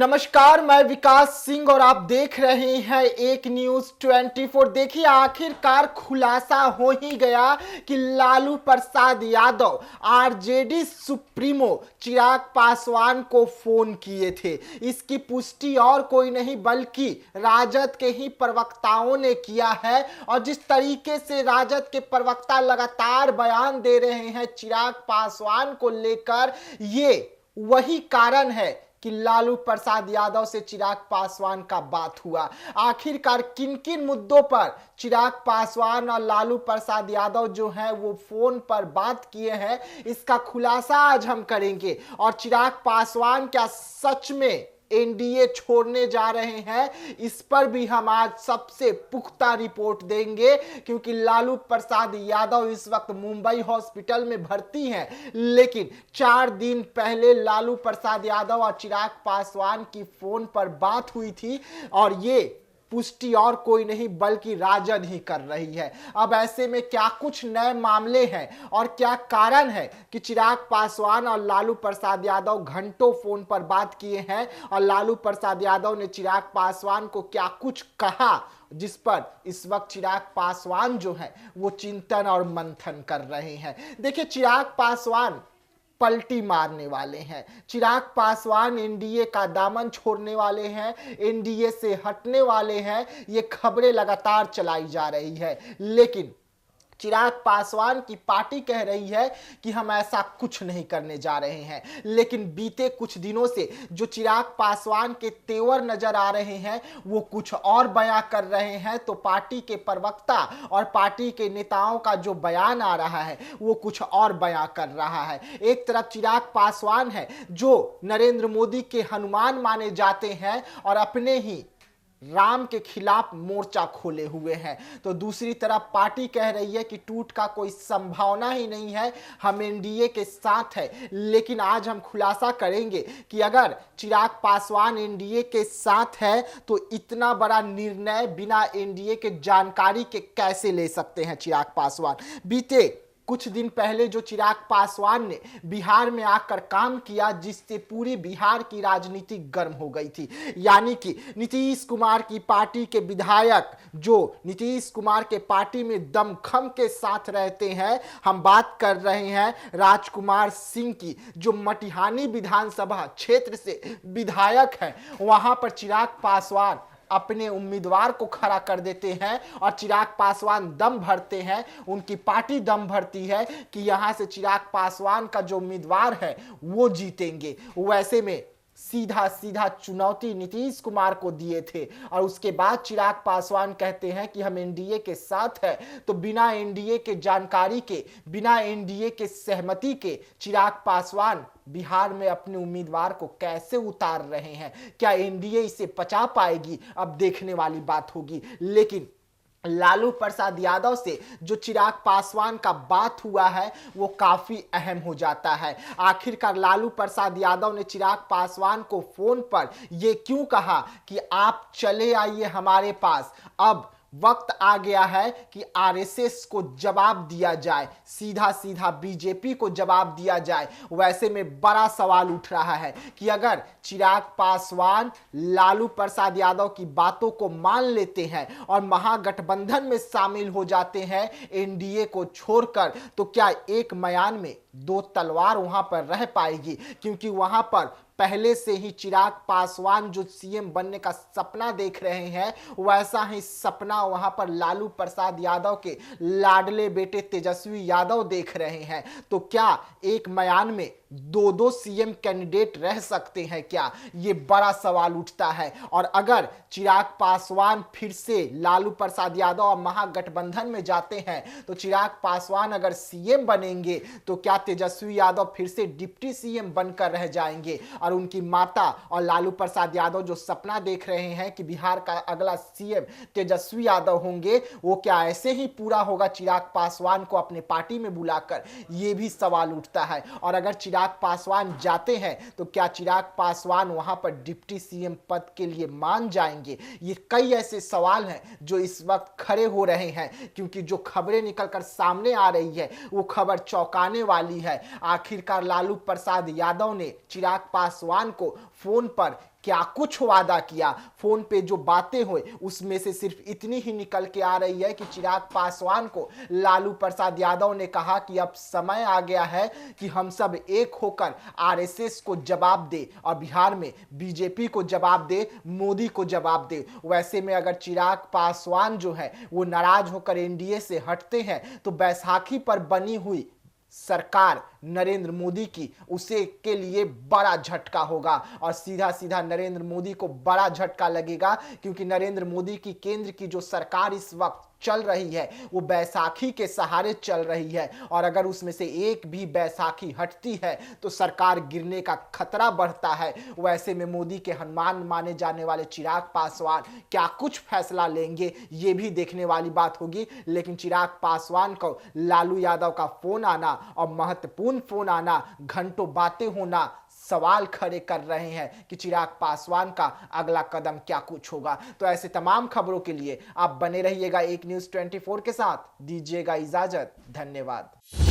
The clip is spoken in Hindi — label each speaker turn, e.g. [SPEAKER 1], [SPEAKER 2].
[SPEAKER 1] नमस्कार, मैं विकास सिंह और आप देख रहे हैं एक न्यूज 24। देखिए, आखिरकार खुलासा हो ही गया कि लालू प्रसाद यादव आरजेडी सुप्रीमो चिराग पासवान को फोन किए थे। इसकी पुष्टि और कोई नहीं बल्कि राजद के ही प्रवक्ताओं ने किया है। और जिस तरीके से राजद के प्रवक्ता लगातार बयान दे रहे हैं चिराग पासवान को लेकर, ये वही कारण है कि लालू प्रसाद यादव से चिराग पासवान का बात हुआ। आखिरकार किन किन मुद्दों पर चिराग पासवान और लालू प्रसाद यादव जो है वो फोन पर बात किए हैं, इसका खुलासा आज हम करेंगे। और चिराग पासवान क्या सच में एनडीए छोड़ने जा रहे हैं, इस पर भी हम आज सबसे पुख्ता रिपोर्ट देंगे। क्योंकि लालू प्रसाद यादव इस वक्त मुंबई हॉस्पिटल में भर्ती हैं, लेकिन 4 दिन पहले लालू प्रसाद यादव और चिराग पासवान की फोन पर बात हुई थी और ये पुष्टि और कोई नहीं बल्कि राजद ही कर रही है। अब ऐसे में क्या कुछ नए मामले हैं और क्या कारण है कि चिराग पासवान और लालू प्रसाद यादव घंटों फोन पर बात किए हैं और लालू प्रसाद यादव ने चिराग पासवान को क्या कुछ कहा, जिस पर इस वक्त चिराग पासवान जो है वो चिंतन और मंथन कर रहे हैं। देखिए, चिराग पासवान पलटी मारने वाले हैं। चिराग पासवान एनडीए का दामन छोड़ने वाले हैं, एनडीए से हटने वाले हैं। ये खबरें लगातार चलाई जा रही है, लेकिन चिराग पासवान की पार्टी कह रही है कि हम ऐसा कुछ नहीं करने जा रहे हैं। लेकिन बीते कुछ दिनों से जो चिराग पासवान के तेवर नजर आ रहे हैं वो कुछ और बयां कर रहे हैं। तो पार्टी के प्रवक्ता और पार्टी के नेताओं का जो बयान आ रहा है वो कुछ और बयां कर रहा है। एक तरफ चिराग पासवान है जो नरेंद्र मोदी के हनुमान माने जाते हैं और अपने ही राम के खिलाफ मोर्चा खोले हुए हैं, तो दूसरी तरफ पार्टी कह रही है कि टूट का कोई संभावना ही नहीं है, हम एनडीए के साथ है। लेकिन आज हम खुलासा करेंगे कि अगर चिराग पासवान एनडीए के साथ है तो इतना बड़ा निर्णय बिना एनडीए के जानकारी के कैसे ले सकते हैं चिराग पासवान। बीते कुछ दिन पहले जो चिराग पासवान ने बिहार में आकर काम किया, जिससे पूरी बिहार की राजनीति गर्म हो गई थी। यानी कि नीतीश कुमार की पार्टी के विधायक जो नीतीश कुमार के पार्टी में दमखम के साथ रहते हैं, हम बात कर रहे हैं राजकुमार सिंह की, जो मटिहानी विधानसभा क्षेत्र से विधायक हैं। वहां पर चिराग पासवान अपने उम्मीदवार को खड़ा कर देते हैं और चिराग पासवान दम भरते हैं, उनकी पार्टी दम भरती है कि यहां से चिराग पासवान का जो उम्मीदवार है वो जीतेंगे। वैसे में सीधा सीधा चुनौती नीतीश कुमार को दिए थे और उसके बाद चिराग पासवान कहते हैं कि हम एनडीए के साथ हैं। तो बिना एनडीए के जानकारी के, बिना एनडीए के सहमति के चिराग पासवान बिहार में अपने उम्मीदवार को कैसे उतार रहे हैं? क्या एनडीए इसे पचा पाएगी? अब देखने वाली बात होगी। लेकिन लालू प्रसाद यादव से जो चिराग पासवान का बात हुआ है वो काफी अहम हो जाता है। आखिरकार लालू प्रसाद यादव ने चिराग पासवान को फोन पर ये क्यों कहा कि आप चले आइए हमारे पास, अब वक्त आ गया है कि आरएसएस को जवाब दिया जाए, सीधा सीधा बीजेपी को जवाब दिया जाए। वैसे में बड़ा सवाल उठ रहा है कि अगर चिराग पासवान लालू प्रसाद यादव की बातों को मान लेते हैं और महागठबंधन में शामिल हो जाते हैं एनडीए को छोड़कर, तो क्या एक म्यान में 2 तलवार वहां पर रह पाएगी? क्योंकि वहां पर पहले से ही चिराग पासवान जो सीएम बनने का सपना देख रहे हैं, वैसा ही सपना वहां पर लालू प्रसाद यादव के लाडले बेटे तेजस्वी यादव देख रहे हैं। तो क्या एक म्यान में 2 सीएम कैंडिडेट रह सकते हैं क्या? ये बड़ा सवाल उठता है। और अगर चिराग पासवान फिर से लालू प्रसाद यादव और महागठबंधन में जाते हैं तो चिराग पासवान अगर सीएम बनेंगे तो क्या तेजस्वी यादव फिर से डिप्टी सीएम बनकर रह जाएंगे? और उनकी माता और लालू प्रसाद यादव जो सपना देख रहे हैं कि बिहार का अगला सीएम तेजस्वी यादव होंगे, वो क्या ऐसे ही पूरा होगा चिराग पासवान को अपने पार्टी में बुलाकर? ये भी सवाल उठता है। और अगर चिराग पासवान जाते हैं तो क्या चिराग पासवान वहां पर डिप्टी सीएम पद के लिए मान जाएंगे? ये कई ऐसे सवाल हैं जो इस वक्त खड़े हो रहे हैं, क्योंकि जो खबरें निकलकर सामने आ रही है वो खबर चौंकाने वाली रही है। आखिरकार लालू प्रसाद यादव ने चिराग पासवान को फोन पर क्या कुछ वादा किया, फोन पे जो बातें हुई उसमें से सिर्फ इतनी ही निकल के आ रही है कि चिराग पासवान को लालू प्रसाद यादव ने कहा कि अब समय आ गया है कि हम सब एक होकर आरएसएस को जवाब दे और बिहार में बीजेपी को जवाब दे, मोदी को जवाब दे। वैसे में अगर चिराग पासवान जो है वो नाराज होकर एनडीए से हटते हैं तो बैसाखी पर बनी हुई सरकार नरेंद्र मोदी की उसे के लिए बड़ा झटका होगा और सीधा सीधा नरेंद्र मोदी को बड़ा झटका लगेगा, क्योंकि नरेंद्र मोदी की केंद्र की जो सरकार इस वक्त चल रही है वो बैसाखी के सहारे चल रही है और अगर उसमें से एक भी बैसाखी हटती है तो सरकार गिरने का खतरा बढ़ता है। वैसे में मोदी के हनुमान माने जाने वाले चिराग पासवान क्या कुछ फैसला लेंगे ये भी देखने वाली बात होगी। लेकिन चिराग पासवान को लालू यादव का फोन आना और महत्वपूर्ण फोन आना, घंटों बातें होना सवाल खड़े कर रहे हैं कि चिराग पासवान का अगला कदम क्या कुछ होगा। तो ऐसे तमाम खबरों के लिए आप बने रहिएगा एक न्यूज़ 24 के साथ। दीजिएगा इजाजत, धन्यवाद।